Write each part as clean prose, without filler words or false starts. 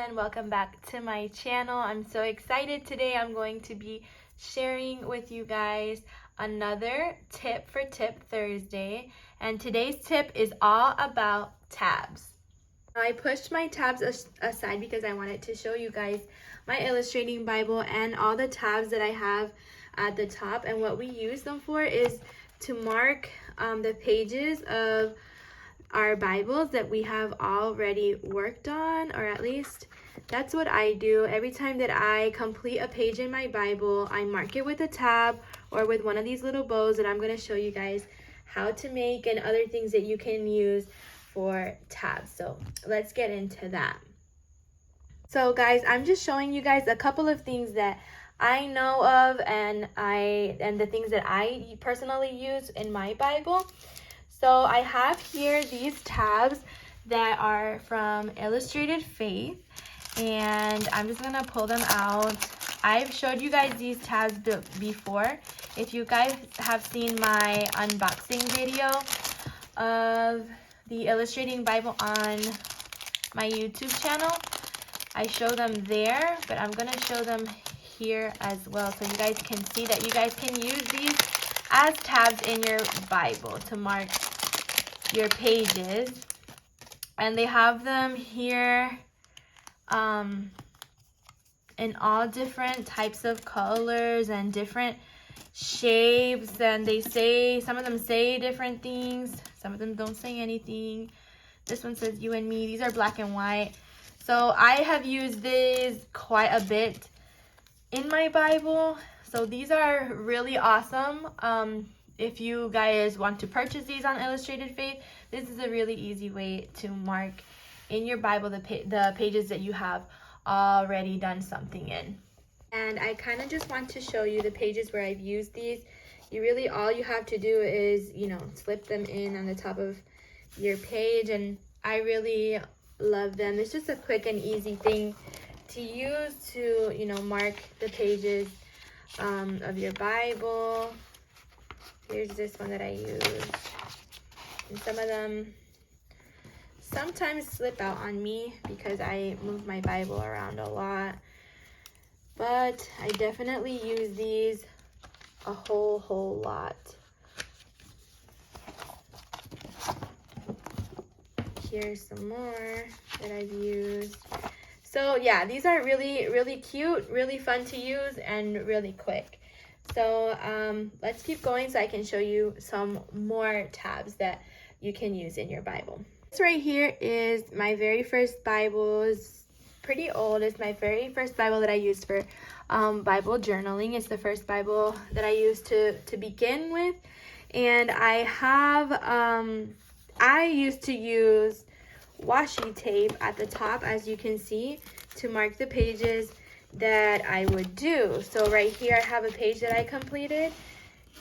everyone, welcome back to my channel. I'm so excited today. I'm going to be sharing with you guys another tip for Tip Thursday, and today's tip is all about tabs. I pushed my tabs aside because I wanted to show you guys my illustrating Bible and all the tabs that I have at the top, and what we use them for is to mark the pages of our Bibles that we have already worked on, or at least that's what I do. Every time that I complete a page in my Bible, I mark it with a tab or with one of these little bows that I'm going to show you guys how to make, and other things that you can use for tabs. So let's get into that. So guys, I'm just showing you guys a couple of things that I know of and the things that I personally use in my Bible. So I have here these tabs that are from Illustrated Faith, and I'm just gonna pull them out. I've showed you guys these tabs before. If you guys have seen my unboxing video of the Illustrating Bible on my YouTube channel, I show them there, but I'm gonna show them here as well so you guys can see that you guys can use these as tabs in your Bible to mark your pages. And they have them here in all different types of colors and different shapes, and they say, some of them say different things, some of them don't say anything. This one says you and me. These are black and white. So I have used these quite a bit in my Bible. So these are really awesome. If you guys want to purchase these on Illustrated Faith, this is a really easy way to mark in your Bible the pages that you have already done something in. And I kind of just want to show you the pages where I've used these. All you have to do is, slip them in on the top of your page, and I really love them. It's just a quick and easy thing to use to, mark the pages of your Bible. Here's this one that I use. And some of them sometimes slip out on me because I move my Bible around a lot. But I definitely use these a whole lot. Here's some more that I've used. So yeah, these are really cute, really fun to use, and really quick. So let's keep going so I can show you some more tabs that you can use in your Bible. This right here is my very first Bible. It's pretty old. It's my very first Bible that I used for Bible journaling. It's the first Bible that I used to begin with. And I used to use washi tape at the top, as you can see, to mark the pages that I would do. So right here I have a page that I completed,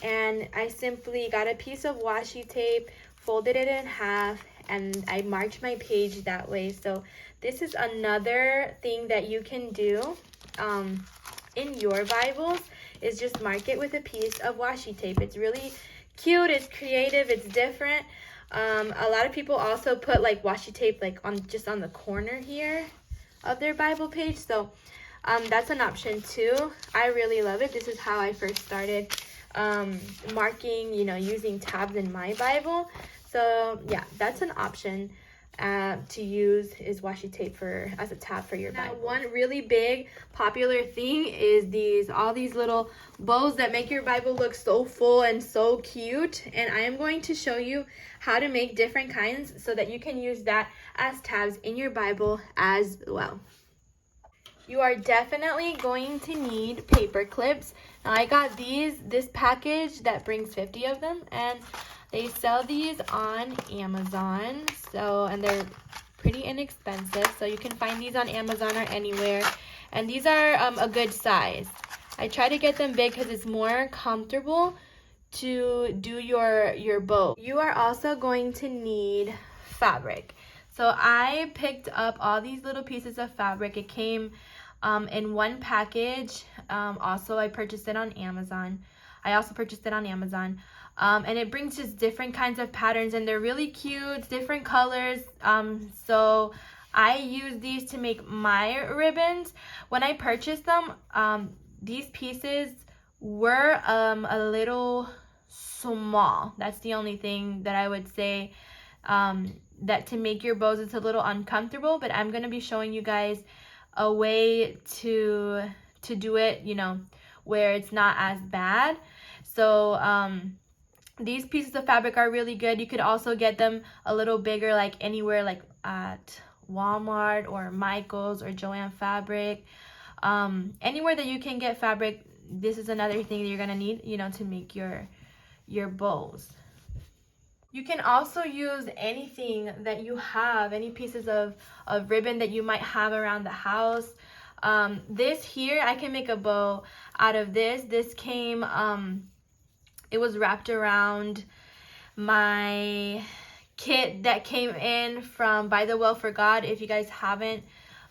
and I simply got a piece of washi tape, folded it in half, and I marked my page that way. So this is another thing that you can do in your Bibles, is just mark it with a piece of washi tape. It's really cute, it's creative, it's different. A lot of people also put like washi tape like on the corner here of their Bible page. So that's an option too. I really love it. This is how I first started marking, using tabs in my Bible. So yeah, that's an option to use, is washi tape as a tab for your Bible. One really big popular thing is all these little bows that make your Bible look so full and so cute, and I am going to show you how to make different kinds so that you can use that as tabs in your Bible as well. You are definitely going to need paper clips. Now I got this package that brings 50 of them, and they sell these on Amazon. And they're pretty inexpensive. So you can find these on Amazon or anywhere. And these are a good size. I try to get them big because it's more comfortable to do your bow. You are also going to need fabric. So I picked up all these little pieces of fabric. It came in one package. Also, I purchased it on Amazon. And it brings just different kinds of patterns, and they're really cute, different colors. So I use these to make my ribbons. When I purchased them, these pieces were a little small. That's the only thing that I would say, that to make your bows it's a little uncomfortable, but I'm going to be showing you guys a way to do it, you know, where it's not as bad. So these pieces of fabric are really good. You could also get them a little bigger, like anywhere, like at Walmart or Michael's or Joann Fabric. Anywhere that you can get fabric, this is another thing that you're gonna need, you know, to make your bows. You can also use anything that you have, any pieces of ribbon that you might have around the house. This here, I can make a bow out of this. This came, it was wrapped around my kit that came in from By the Well for God. If you guys haven't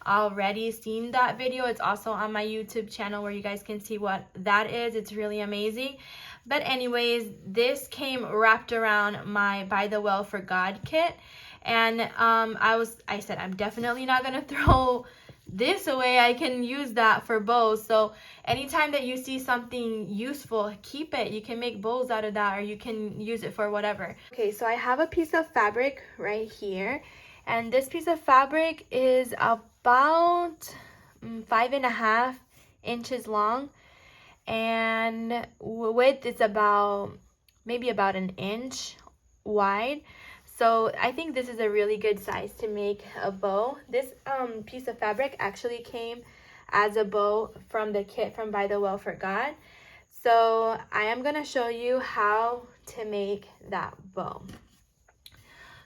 already seen that video, it's also on my YouTube channel where you guys can see what that is. It's really amazing. But anyways, this came wrapped around my By the Well for God kit, and I said I'm definitely not gonna throw this away. I can use that for bows. So anytime that you see something useful, keep it. You can make bows out of that, or you can use it for whatever. Okay, so I have a piece of fabric right here, and this piece of fabric is about 5.5 inches long, and width is about maybe about an inch wide. So I think this is a really good size to make a bow. This piece of fabric actually came as a bow from the kit from By the Well for God. So I am going to show you how to make that bow.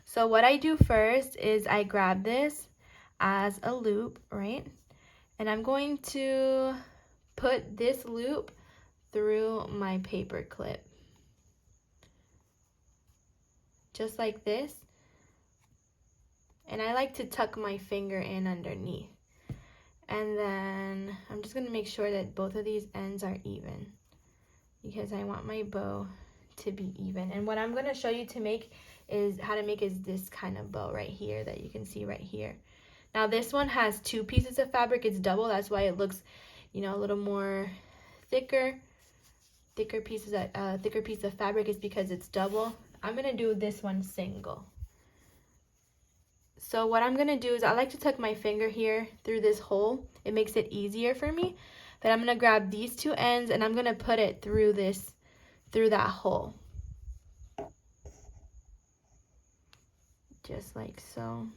So what I do first is I grab this as a loop, right? And I'm going to put this loop through my paper clip. Just like this. And I like to tuck my finger in underneath. And then I'm just going to make sure that both of these ends are even, because I want my bow to be even. And what I'm going to show you to make is how to make is this kind of bow right here that you can see right here. Now this one has 2 pieces of fabric. It's double. That's why it looks, you know, a little more thicker piece of fabric is because it's double. I'm gonna do this one single. So what I'm gonna do is I like to tuck my finger here through this hole. It makes it easier for me. But I'm gonna grab these 2 ends and I'm gonna put it through that hole. Just like so.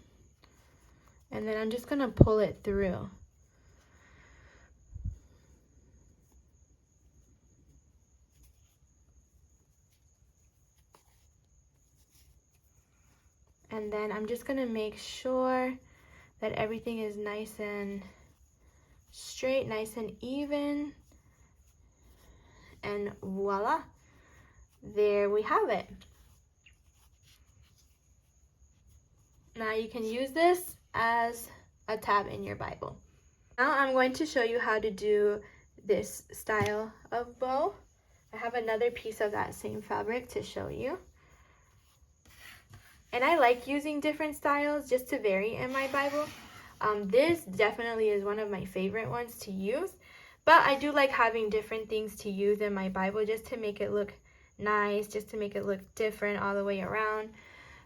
And then I'm just gonna pull it through. And then I'm just gonna make sure that everything is nice and straight, nice and even. And voila, there we have it. Now you can use this as a tab in your Bible. Now I'm going to show you how to do this style of bow. I have another piece of that same fabric to show you. And I like using different styles just to vary in my Bible. This definitely is one of my favorite ones to use. But I do like having different things to use in my Bible just to make it look nice, just to make it look different all the way around.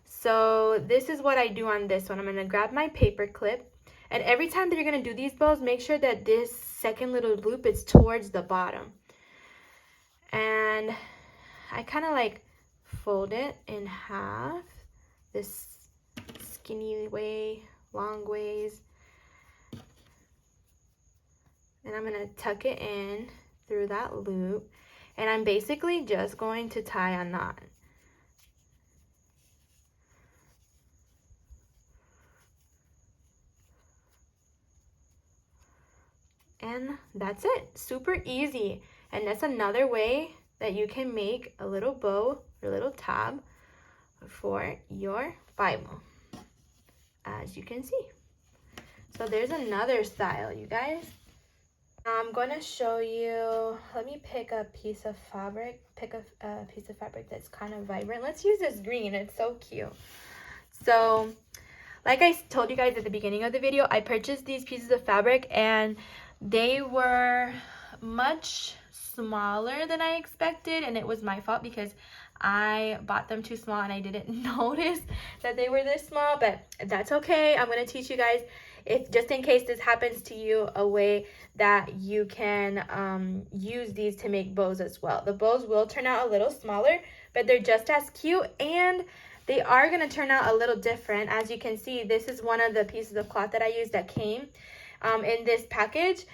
So this is what I do on this one. I'm going to grab my paper clip. And every time that you're going to do these bows, make sure that this second little loop is towards the bottom. And I kind of like fold it in half. This skinny way, long ways. And I'm going to tuck it in through that loop. And I'm basically just going to tie a knot. And that's it. Super easy. And that's another way that you can make a little bow or little tab for your Bible, as you can see. So there's another style, you guys. I'm going to show you, let me pick a piece of fabric, that's kind of vibrant. Let's use this green, it's so cute. So like I told you guys at the beginning of the video, I purchased these pieces of fabric and they were much smaller than I expected, and it was my fault because I bought them too small and I didn't notice that they were this small, but that's okay. I'm going to teach you guys, if just in case this happens to you, a way that you can use these to make bows as well. The bows will turn out a little smaller, but they're just as cute, and they are going to turn out a little different. As you can see, this is one of the pieces of cloth that I used that came in this package.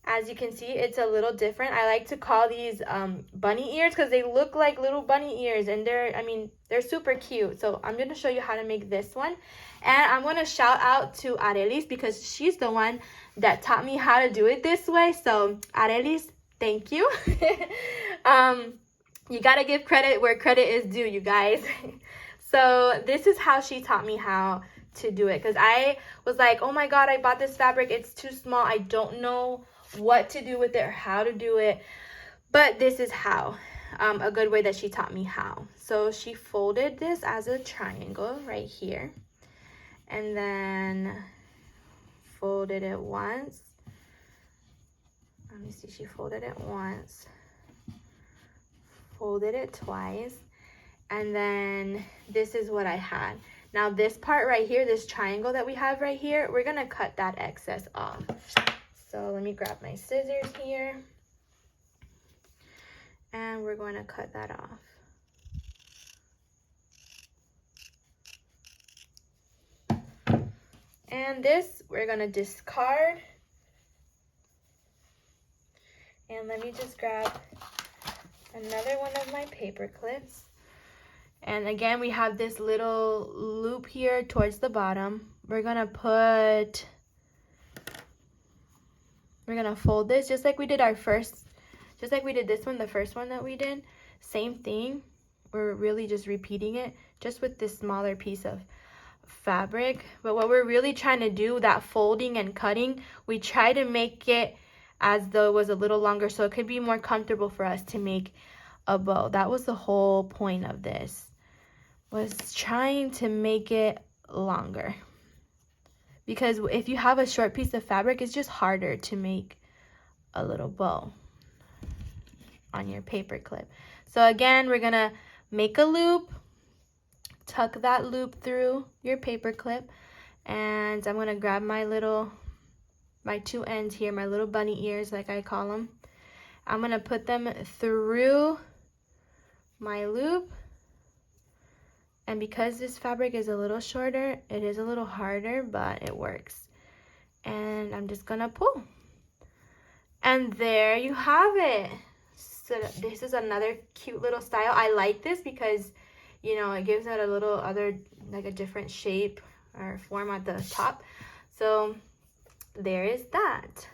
As you can see, it's a little different. I like to call these bunny ears because they look like little bunny ears, and they're super cute. So I'm going to show you how to make this one. And I'm going to shout out to Arelis because she's the one that taught me how to do it this way. So Arelis, thank you. You got to give credit where credit is due, you guys. So this is how she taught me how to do it, because I was like, oh my god, I bought this fabric, it's too small, I don't know what to do with it or how to do it. But this is how, a good way that she taught me how. So she folded this as a triangle right here, and then folded it once. Let me see, she folded it once, folded it twice, and then this is what I had. Now this part right here, this triangle that we have right here, we're gonna cut that excess off. So let me grab my scissors here, and we're going to cut that off. And this we're going to discard. And let me just grab another one of my paper clips. And again, we have this little loop here towards the bottom. We're going to fold this just like we did this one, the first one that we did. Same thing. We're really just repeating it, just with this smaller piece of fabric. But what we're really trying to do, that folding and cutting, we try to make it as though it was a little longer so it could be more comfortable for us to make a bow. That was the whole point of this, was trying to make it longer. Because if you have a short piece of fabric, it's just harder to make a little bow on your paper clip. So again, we're gonna make a loop, tuck that loop through your paper clip, and I'm gonna grab my two ends here, my little bunny ears like I call them. I'm gonna put them through my loop. And because this fabric is a little shorter, it is a little harder, but it works. And I'm just gonna pull. And there you have it. So this is another cute little style. I like this because, you know, it gives it a little like a different shape or form at the top. So there is that.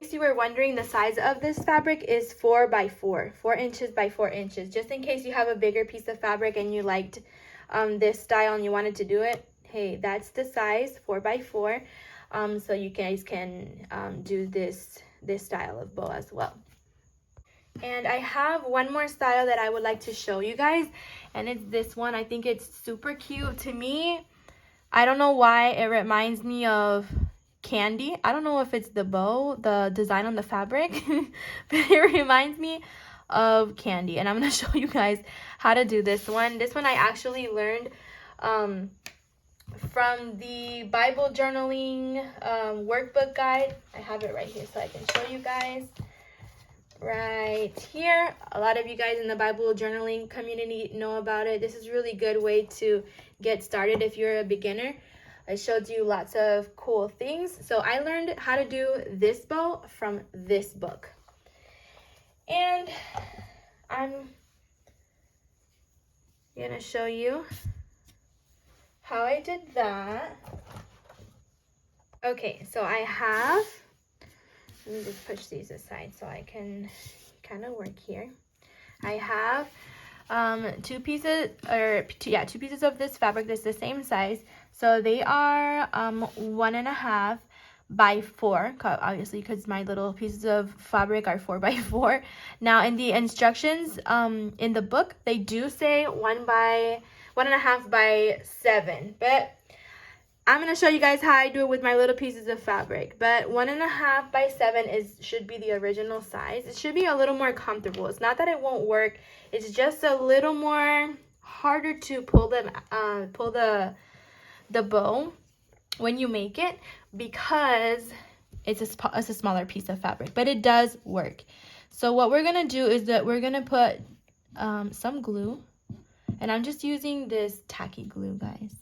If you were wondering, the size of this fabric is 4 by 4 inches by 4 inches. Just in case you have a bigger piece of fabric and you liked this style and you wanted to do it, hey, that's the size, 4 by 4. So you guys can do this style of bow as well. And I have one more style that I would like to show you guys, and it's this one. I think it's super cute. To me, I don't know why, it reminds me of candy. I don't know if it's the bow, the design on the fabric, but it reminds me of candy. And I'm going to show you guys how to do this one. This one I actually learned from the Bible journaling workbook guide. I have it right here so I can show you guys. Right here, a lot of you guys in the Bible journaling community know about it. This is a really good way to get started if you're a beginner. I showed you lots of cool things. So I learned how to do this bow from this book. And I'm gonna show you how I did that. Okay, so I have, let me just push these aside so I can kind of work here. I have two pieces of this fabric that's the same size. So they are 1.5 by 4, obviously, because my little pieces of fabric are 4 by 4. Now in the instructions in the book, they do say 1 1.5 by 7. But I'm going to show you guys how I do it with my little pieces of fabric. But 1.5 by 7 should be the original size. It should be a little more comfortable. It's not that it won't work. It's just a little more harder to pull the bow when you make it, because it's a smaller piece of fabric, but it does work. So what we're going to do is that we're going to put some glue, and I'm just using this tacky glue, guys.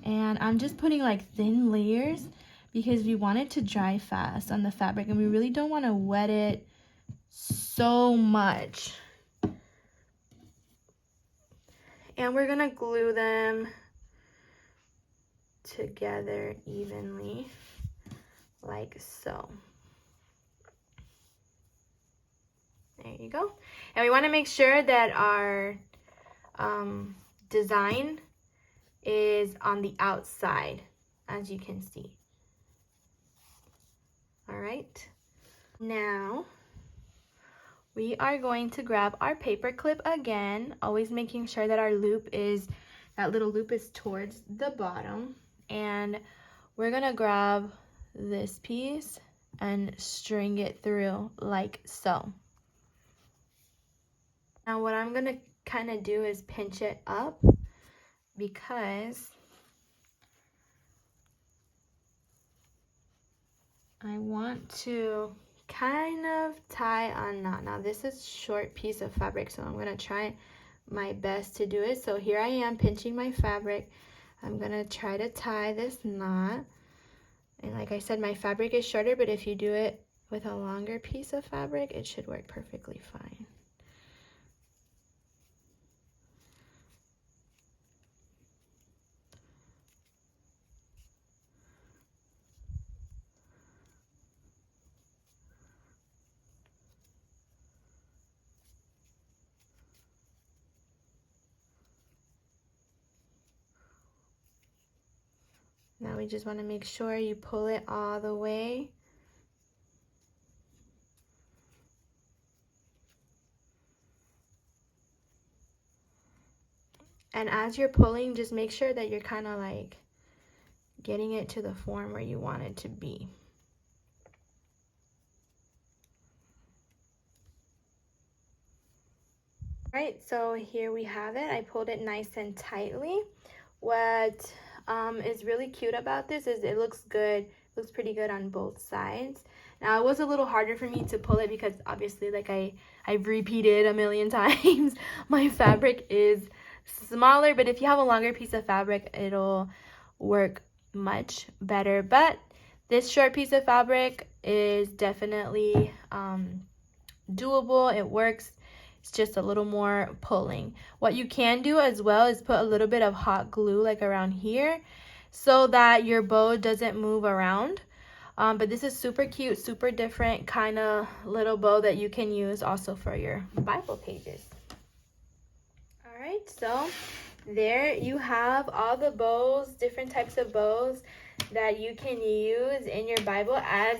And I'm just putting like thin layers because we want it to dry fast on the fabric, and we really don't want to wet it so much. And we're gonna glue them together evenly, like so. There you go. And we want to make sure that our design is on the outside, as you can see. All right. Now, we are going to grab our paper clip again, always making sure that that little loop is towards the bottom. And we're gonna grab this piece and string it through like so. Now what I'm gonna kind of do is pinch it up, because I want to kind of tie a knot. Now this is a short piece of fabric, so I'm gonna try my best to do it. So here I am pinching my fabric. I'm gonna try to tie this knot. And like I said, my fabric is shorter, but if you do it with a longer piece of fabric, it should work perfectly fine. Now we just want to make sure you pull it all the way. And as you're pulling, just make sure that you're kind of like getting it to the form where you want it to be. All right, so here we have it. I pulled it nice and tightly. What is really cute about this is it looks good. It looks pretty good on both sides. Now it was a little harder for me to pull it because obviously, like I've repeated a million times, my fabric is smaller, but if you have a longer piece of fabric, it'll work much better. But this short piece of fabric is definitely doable. It works. It's just a little more pulling. What you can do as well is put a little bit of hot glue like around here so that your bow doesn't move around. But this is super cute, super different kind of little bow that you can use also for your Bible pages. All right, so there you have all the bows, different types of bows that you can use in your Bible as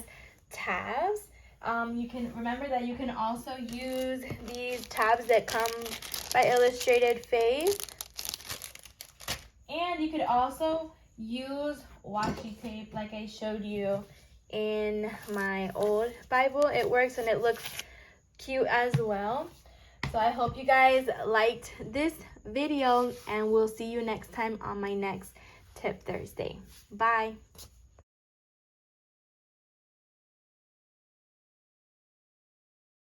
tabs. You can remember that you can also use these tabs that come by Illustrated Faith. And you could also use washi tape like I showed you in my old Bible. It works and it looks cute as well. So I hope you guys liked this video, and we'll see you next time on my next Tip Thursday. Bye.